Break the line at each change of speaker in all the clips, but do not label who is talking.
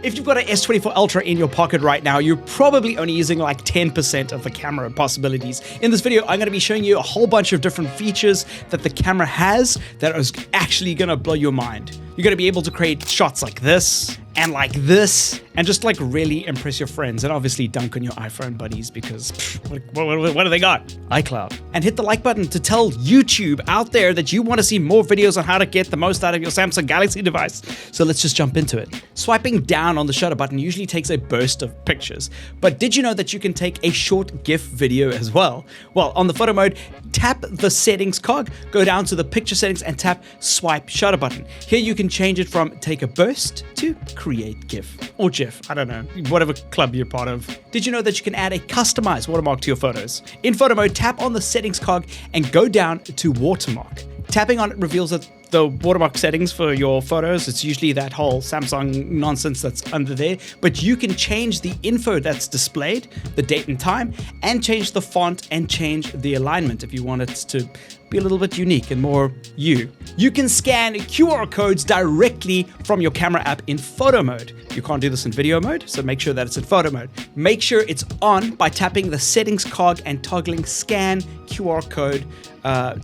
If you've got an S24 Ultra in your pocket right now, you're probably only using like 10% of the camera possibilities. In this video, I'm going to be showing you a whole bunch of different features that the camera has that is actually going to blow your mind. You're going to be able to create shots like this, and just like really impress your friends, and obviously dunk on your iPhone buddies because what do they got? iCloud. And hit the like button to tell YouTube out there that you want to see more videos on how to get the most out of your Samsung Galaxy device. So let's just jump into it. Swiping down on the shutter button usually takes a burst of pictures, but did you know that you can take a short GIF video as well? Well, on the photo mode, tap the settings cog, go down to the picture settings and tap swipe shutter button. Here you can change it from take a burst to create GIF or GIF, I don't know, whatever club you're part of. Did you know that you can add a customized watermark to your photos? In photo mode, tap on the settings cog and go down to watermark. Tapping on it reveals that the watermark settings for your photos, it's usually that whole Samsung nonsense that's under there, but you can change the info that's displayed, the date and time, and change the font and change the alignment if you want it to be a little bit unique and more you. You can scan QR codes directly from your camera app in photo mode. You can't do this in video mode, so make sure that it's in photo mode. Make sure it's on by tapping the settings cog and toggling scan QR code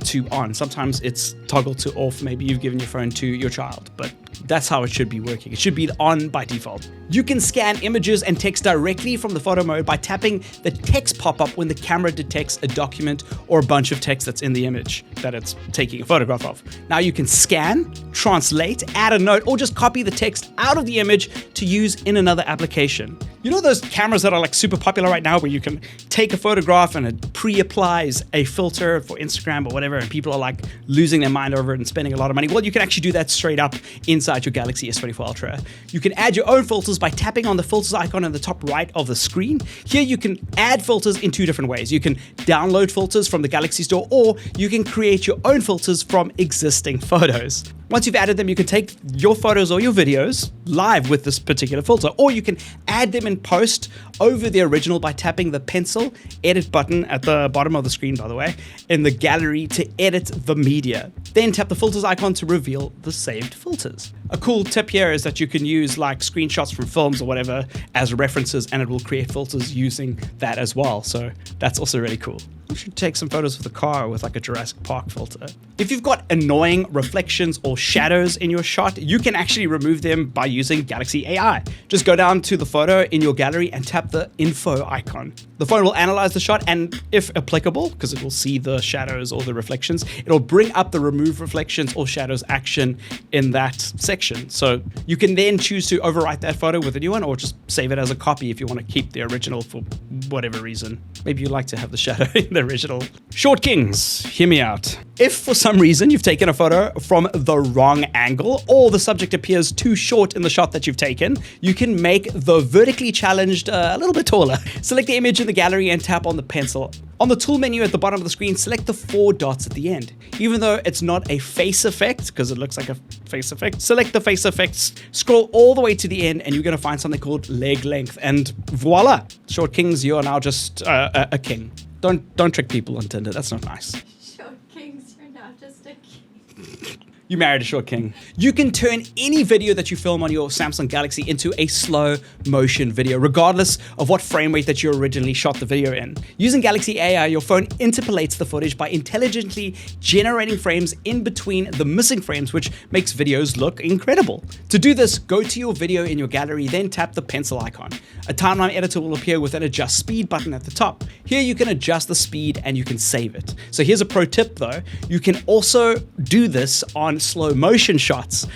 to on. Sometimes it's toggled to off. Maybe you've given your phone to your child, but that's how it should be working. It should be on by default. You can scan images and text directly from the photo mode by tapping the text pop-up when the camera detects a document or a bunch of text that's in the image that it's taking a photograph of. Now you can scan, translate, add a note, or just copy the text out of the image to use in another application. You know those cameras that are like super popular right now where you can take a photograph and it pre-applies a filter for Instagram or whatever, and people are like losing their mind over it and spending a lot of money? Well, you can actually do that straight up inside your Galaxy S24 Ultra. You can add your own filters by tapping on the filters icon in the top right of the screen. Here you can add filters in two different ways. You can download filters from the Galaxy Store, or you can create your own filters from existing photos. Once you've added them, you can take your photos or your videos live with this particular filter, or you can add them in post over the original by tapping the pencil edit button at the bottom of the screen, by the way, in the gallery to edit the media. Then tap the filters icon to reveal the saved filters. A cool tip here is that you can use like screenshots from films or whatever as references, and it will create filters using that as well. So that's also really cool. You should take some photos of the car with like a Jurassic Park filter. If you've got annoying reflections or shadows in your shot, you can actually remove them by using Galaxy AI. Just go down to the photo in your gallery and tap the info icon. The phone will analyze the shot and, if applicable, because it will see the shadows or the reflections, it'll bring up the remove reflections or shadows action in that section. So you can then choose to overwrite that photo with a new one, or just save it as a copy if you want to keep the original for whatever reason. Maybe you like to have the shadow in the original. Short Kings, hear me out. If for some reason you've taken a photo from the wrong angle, or the subject appears too short in the shot that you've taken, you can make the vertically challenged a little bit taller. Select the image in the gallery and tap on the pencil. On the tool menu at the bottom of the screen, select the 4 dots at the end. Even though it's not a face effect, because it looks like a face effect, select the face effects, scroll all the way to the end, and you're going to find something called leg length, and voila! Short Kings, you are now just a king. Don't trick people on Tinder, that's not nice.
Short Kings, you're now just a king.
You married a short king. You can turn any video that you film on your Samsung Galaxy into a slow motion video, regardless of what frame rate that you originally shot the video in. Using Galaxy AI, your phone interpolates the footage by intelligently generating frames in between the missing frames, which makes videos look incredible. To do this, go to your video in your gallery, then tap the pencil icon. A timeline editor will appear with an adjust speed button at the top. Here you can adjust the speed and you can save it. So here's a pro tip though. You can also do this on slow motion shots.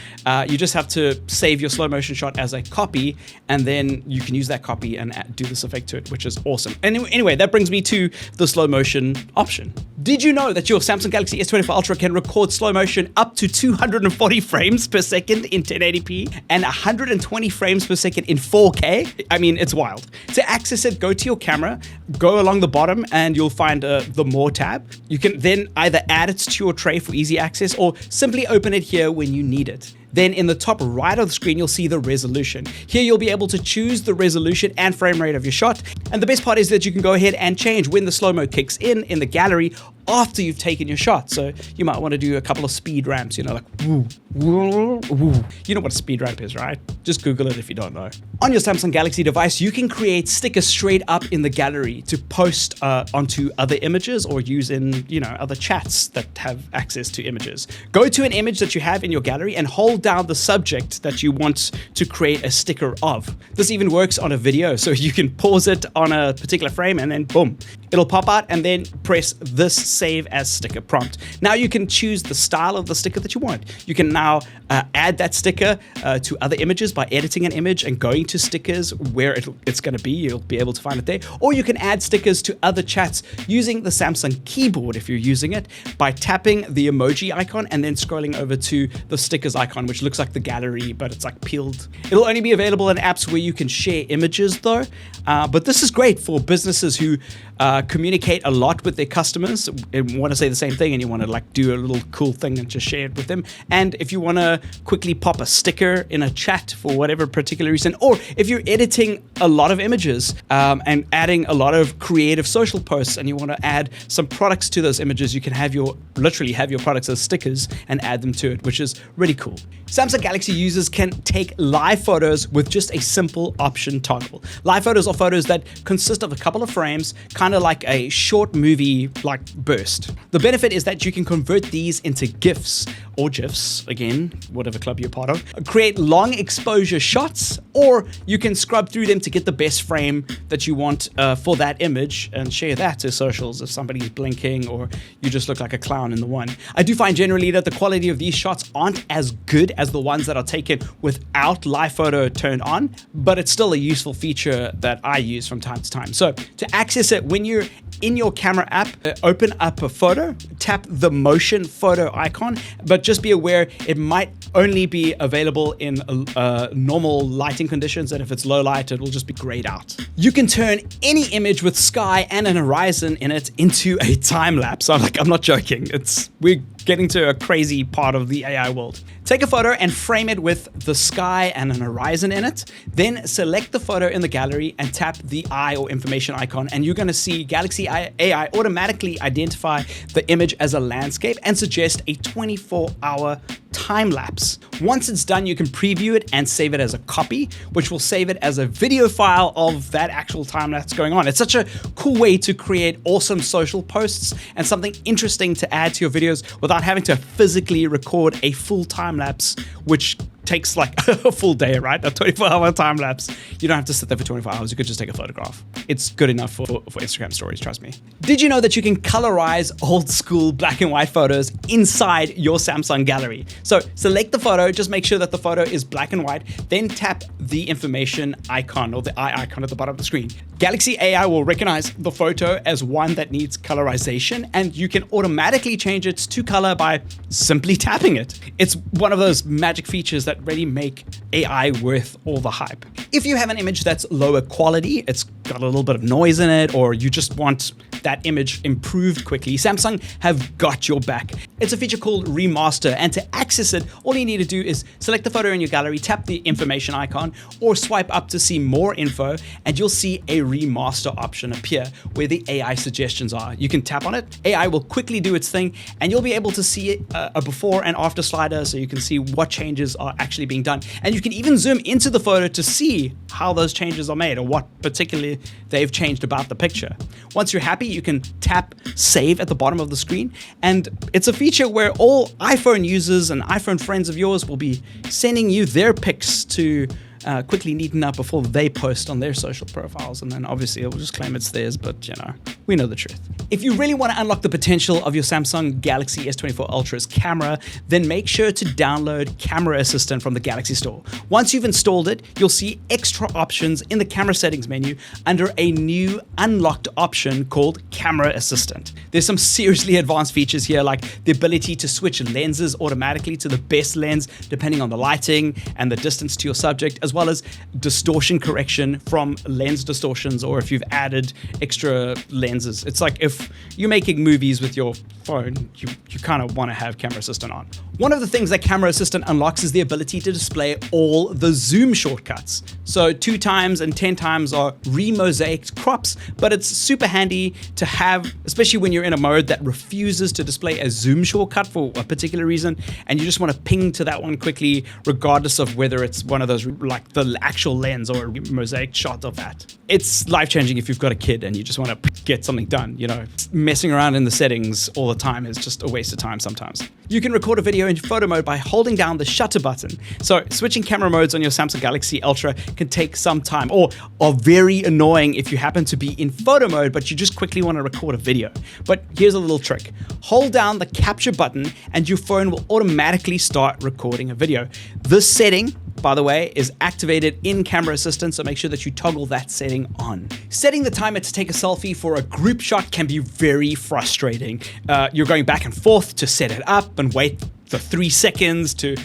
You just have to save your slow motion shot as a copy, and then you can use that copy and do this effect to it, which is awesome. And anyway, that brings me to the slow motion option. Did you know that your Samsung Galaxy S24 Ultra can record slow motion up to 240 frames per second in 1080p and 120 frames per second in 4K? I mean, it's wild. To access it, go to your camera, go along the bottom, and you'll find the More tab. You can then either add it to your tray for easy access, or simply open it here when you need it. Then in the top right of the screen, you'll see the resolution. Here you'll be able to choose the resolution and frame rate of your shot. And the best part is that you can go ahead and change when the slow-mo kicks in the gallery, after you've taken your shot. So you might want to do a couple of speed ramps, you know, like woo, woo, woo. You know what a speed ramp is, right? Just Google it if you don't know. On your Samsung Galaxy device, you can create stickers straight up in the gallery to post onto other images or use in, you know, other chats that have access to images. Go to an image that you have in your gallery and hold down the subject that you want to create a sticker of. This even works on a video, so you can pause it on a particular frame and then boom, it'll pop out, and then press this save as sticker prompt. Now you can choose the style of the sticker that you want. You can now add that sticker to other images by editing an image and going to stickers where it's going to be. You'll be able to find it there. Or you can add stickers to other chats using the Samsung keyboard if you're using it, by tapping the emoji icon and then scrolling over to the stickers icon, which looks like the gallery, but it's like peeled. It'll only be available in apps where you can share images though. But this is great for businesses who communicate a lot with their customers and want to say the same thing, and you want to like do a little cool thing and just share it with them. And if you want to quickly pop a sticker in a chat for whatever particular reason, or if you're editing a lot of images and adding a lot of creative social posts and you want to add some products to those images, you can literally have your products as stickers and add them to it, which is really cool. Samsung Galaxy users can take live photos with just a simple option toggle. Live photos are photos that consist of a couple of frames, kind of like a short movie like burst. The benefit is that you can convert these into GIFs or GIFs, again, whatever club you're part of, create long exposure shots, or you can scrub through them to get the best frame that you want for that image and share that to socials if somebody's blinking or you just look like a clown in the one. I do find generally that the quality of these shots aren't as good as the ones that are taken without live photo turned on, but it's still a useful feature that I use from time to time. So to access it, when you're in your camera app, open up a photo, tap the motion photo icon, but just be aware it might only be available in normal lighting conditions, and if it's low light, it'll just be grayed out. You can turn any image with sky and an horizon in it into a time lapse. I'm not joking. We're getting to a crazy part of the AI world. Take a photo and frame it with the sky and an horizon in it. Then select the photo in the gallery and tap the eye or information icon, and you're going to see Galaxy AI automatically identify the image as a landscape and suggest a 24-hour time lapse. Once it's done, you can preview it and save it as a copy, which will save it as a video file of that actual time lapse going on. It's such a cool way to create awesome social posts and something interesting to add to your videos without having to physically record a full time lapse, which takes like a full day, right? A 24-hour time lapse. You don't have to sit there for 24 hours. You could just take a photograph. It's good enough for Instagram stories, trust me. Did you know that you can colorize old school black and white photos inside your Samsung gallery? So select the photo, just make sure that the photo is black and white, then tap the information icon or the eye icon at the bottom of the screen. Galaxy AI will recognize the photo as one that needs colorization, and you can automatically change it to color by simply tapping it. It's one of those magic features that really make AI worth all the hype. If you have an image that's lower quality, it's got a little bit of noise in it, or you just want that image improved quickly, Samsung have got your back. It's a feature called Remaster, and to access it, all you need to do is select the photo in your gallery, tap the information icon, or swipe up to see more info, and you'll see a remaster option appear where the AI suggestions are. You can tap on it, AI will quickly do its thing, and you'll be able to see a before and after slider, so you can see what changes are actually being done. And you can even zoom into the photo to see how those changes are made or what particularly they've changed about the picture. Once you're happy, you can tap save at the bottom of the screen, and it's a feature where all iPhone users and iPhone friends of yours will be sending you their pics to quickly neaten up before they post on their social profiles, and then obviously it will just claim it's theirs, but you know, we know the truth. If you really want to unlock the potential of your Samsung Galaxy S24 Ultra's camera, then make sure to download Camera Assistant from the Galaxy Store. Once you've installed it, you'll see extra options in the camera settings menu under a new unlocked option called Camera Assistant. There's some seriously advanced features here, like the ability to switch lenses automatically to the best lens depending on the lighting and the distance to your subject, as well as distortion correction from lens distortions, or if you've added extra lenses. It's like if you're making movies with your phone, you kind of want to have Camera Assistant on. One of the things that Camera Assistant unlocks is the ability to display all the zoom shortcuts. So 2x and 10x are re-mosaiced crops, but it's super handy to have, especially when you're in a mode that refuses to display a zoom shortcut for a particular reason, and you just want to ping to that one quickly, regardless of whether it's one of those, like the actual lens or a mosaic shot of that. It's life-changing if you've got a kid and you just want to get something done, you know. Messing around in the settings all the time is just a waste of time sometimes. You can record a video in photo mode by holding down the shutter button. So switching camera modes on your Samsung Galaxy Ultra can take some time, or are very annoying if you happen to be in photo mode but you just quickly want to record a video. But here's a little trick. Hold down the capture button and your phone will automatically start recording a video. This setting, by the way, is activated in Camera Assistant, so make sure that you toggle that setting on. Setting the timer to take a selfie for a group shot can be very frustrating. You're going back and forth to set it up and wait for 3 seconds to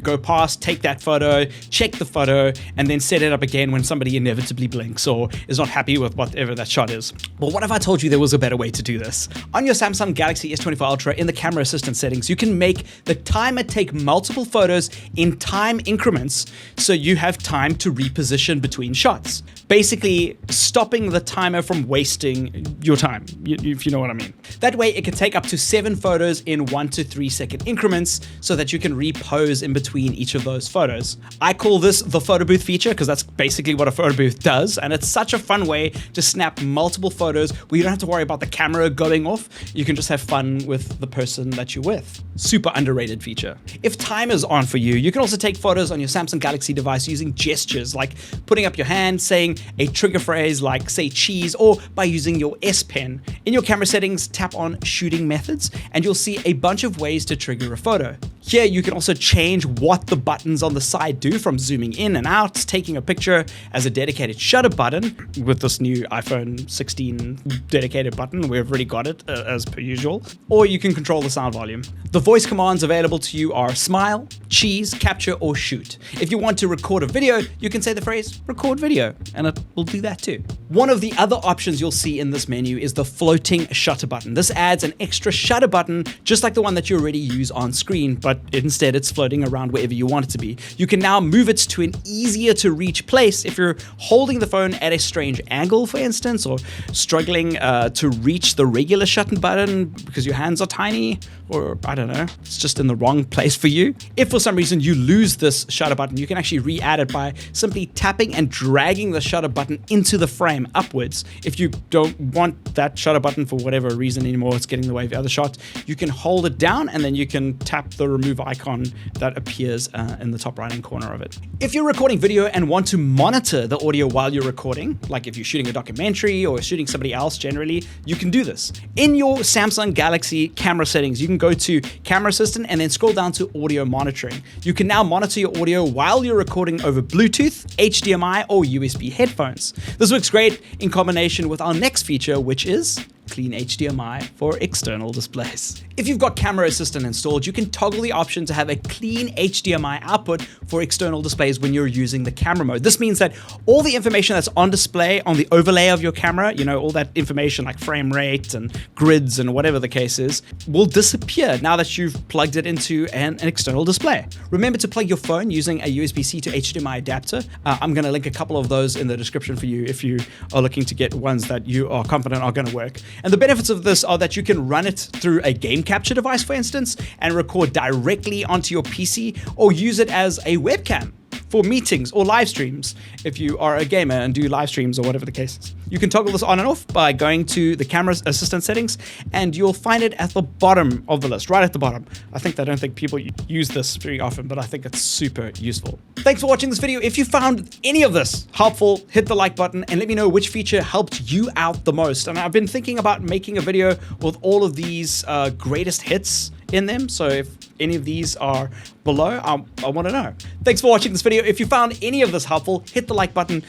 go past, take that photo, check the photo, and then set it up again when somebody inevitably blinks or is not happy with whatever that shot is. Well, what if I told you there was a better way to do this? On your Samsung Galaxy S24 Ultra, in the Camera Assistant settings, you can make the timer take multiple photos in time increments so you have time to reposition between shots. Basically, stopping the timer from wasting your time, if you know what I mean. That way, it can take up to 7 photos in 1 to 3 second increments so that you can repose in between each of those photos. I call this the photo booth feature because that's basically what a photo booth does, and it's such a fun way to snap multiple photos where you don't have to worry about the camera going off. You can just have fun with the person that you're with. Super underrated feature. If timers aren't for you, you can also take photos on your Samsung Galaxy device using gestures, like putting up your hand, saying a trigger phrase like, say, cheese, or by using your S Pen. In your camera settings, tap on shooting methods, and you'll see a bunch of ways to trigger a photo. Here, you can also change what the buttons on the side do, from zooming in and out, taking a picture as a dedicated shutter button. With this new iPhone 16 dedicated button, we've already got it as per usual. Or you can control the sound volume. The voice commands available to you are smile, cheese, capture, or shoot. If you want to record a video, you can say the phrase record video, and it will do that too. One of the other options you'll see in this menu is the floating shutter button. This adds an extra shutter button, just like the one that you already use on screen, but instead it's floating around wherever you want it to be. You can now move it to an easier to reach place if you're holding the phone at a strange angle, for instance, or struggling to reach the regular shutter button because your hands are tiny, or I don't know, it's just in the wrong place for you. If for some reason you lose this shutter button, you can actually re-add it by simply tapping and dragging the shutter button into the frame upwards. If you don't want that shutter button for whatever reason anymore, it's getting in the way of the other shot, you can hold it down and then you can tap the remove icon that appears in the top right hand corner of it. If you're recording video and want to monitor the audio while you're recording, like if you're shooting a documentary or shooting somebody else generally, you can do this. In your Samsung Galaxy camera settings, you can go to Camera Assistant and then scroll down to audio monitoring. You can now monitor your audio while you're recording over Bluetooth, HDMI, or USB headphones. This works great in combination with our next feature, which is clean HDMI for external displays. If you've got Camera Assistant installed, you can toggle the option to have a clean HDMI output for external displays when you're using the camera mode. This means that all the information that's on display on the overlay of your camera, you know, all that information like frame rate and grids and whatever the case is, will disappear now that you've plugged it into an external display. Remember to plug your phone using a USB-C to HDMI adapter. I'm going to link a couple of those in the description for you if you are looking to get ones that you are confident are going to work. And the benefits of this are that you can run it through a game capture device, for instance, and record directly onto your PC, or use it as a webcam for meetings or live streams if you are a gamer and do live streams or whatever the case is. You can toggle this on and off by going to the Camera Assistant settings, and you'll find it at the bottom of the list, right at the bottom. I don't think people use this very often, but I think it's super useful. Thanks for watching this video. If you found any of this helpful, hit the like button and let me know which feature helped you out the most. And I've been thinking about making a video with all of these greatest hits in them. So if any of these are below, I want to know. Thanks for watching this video. If you found any of this helpful, hit the like button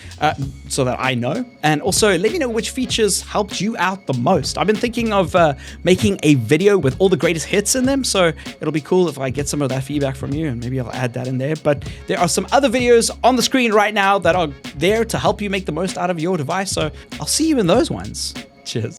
so that I know. And also let me know which features helped you out the most. I've been thinking of making a video with all the greatest hits in them. So it'll be cool if I get some of that feedback from you, and maybe I'll add that in there. But there are some other videos on the screen right now that are there to help you make the most out of your device. So I'll see you in those ones. Cheers.